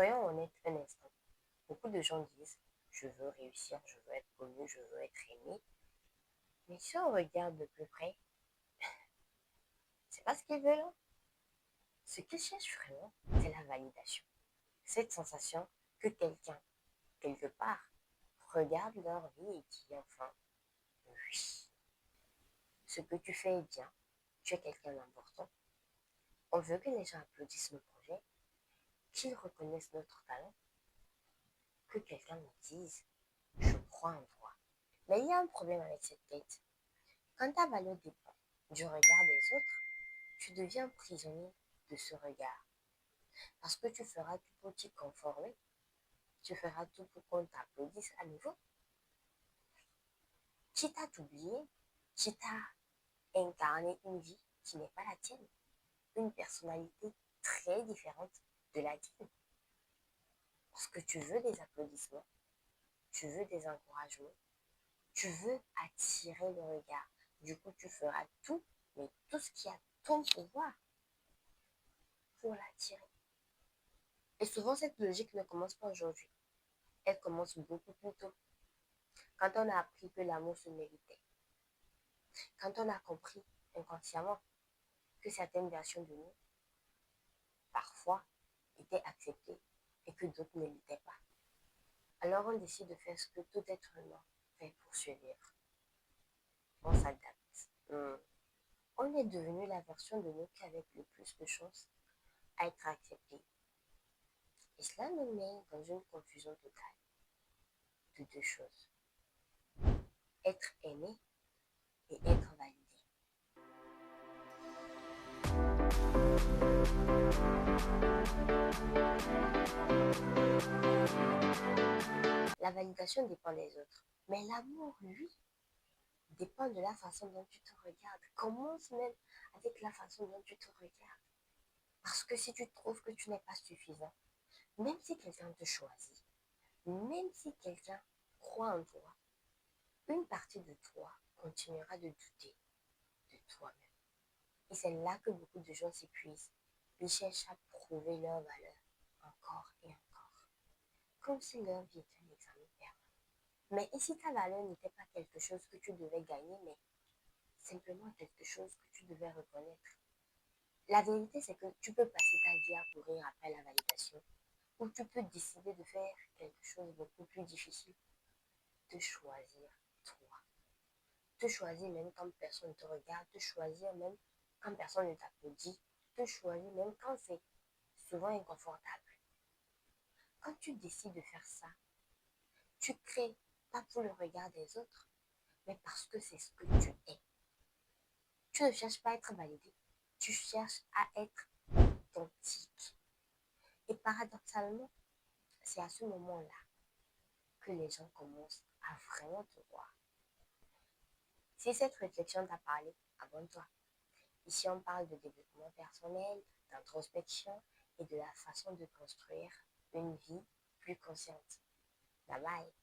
Soyons honnêtes un instant. Beaucoup de gens disent, je veux réussir, je veux être connu, je veux être aimé. Mais si on regarde de plus près, c'est pas ce qu'ils veulent. Ce qu'ils cherchent vraiment, c'est la validation. Cette sensation que quelqu'un, quelque part, regarde leur vie et dit enfin, oui, ce que tu fais est bien, tu es quelqu'un d'important. On veut que les gens applaudissent nos projets, qu'ils reconnaissent notre talent, que quelqu'un nous dise, je crois en toi. Mais il y a un problème avec cette quête. Quand ta valeur dépend du regard des autres, tu deviens prisonnier de ce regard. Parce que tu feras tout pour t'y conformer. Tu feras tout pour qu'on t'applaudisse à nouveau. Quitte à t'oublier, quitte à incarner une vie qui n'est pas la tienne. Une personnalité très différente de la tienne. Parce que tu veux des applaudissements, tu veux des encouragements, tu veux attirer le regard. Du coup, tu feras tout, mais tout ce qui a ton pouvoir pour l'attirer. Et souvent, cette logique ne commence pas aujourd'hui. Elle commence beaucoup plus tôt. Quand on a appris que l'amour se méritait. Quand on a compris inconsciemment que certaines versions de nous, parfois, étaient acceptées et que d'autres ne l'étaient pas. Alors on décide de faire ce que tout être humain fait pour survivre. On s'adapte. On est devenu la version de nous qui avait le plus de chances à être acceptée. Et cela nous met dans une confusion totale de deux choses. Être aimé et être validé. La validation dépend des autres. Mais l'amour, lui, dépend de la façon dont tu te regardes. Commence même avec la façon dont tu te regardes. Parce que si tu trouves que tu n'es pas suffisant, même si quelqu'un te choisit, même si quelqu'un croit en toi, une partie de toi continuera de douter de toi-même. Et c'est là que beaucoup de gens s'épuisent. Ils cherchent à prouver leur valeur encore et encore. Comme si leur vie était un examen permanent. Mais et si ta valeur n'était pas quelque chose que tu devais gagner, mais simplement quelque chose que tu devais reconnaître. La vérité, c'est que tu peux passer ta vie à courir après la validation, ou tu peux décider de faire quelque chose de beaucoup plus difficile, de choisir toi. Te choisir même quand personne ne te regarde, te choisir même quand personne ne t'applaudit, te choisir même quand c'est souvent inconfortable. Quand tu décides de faire ça, tu crées pas pour le regard des autres, mais parce que c'est ce que tu es. Tu ne cherches pas à être validé, tu cherches à être authentique. Et paradoxalement, c'est à ce moment-là que les gens commencent à vraiment te voir. Si cette réflexion t'a parlé, abonne-toi. Ici, on parle de développement personnel, d'introspection et de la façon de construire une vie plus consciente. Bye bye.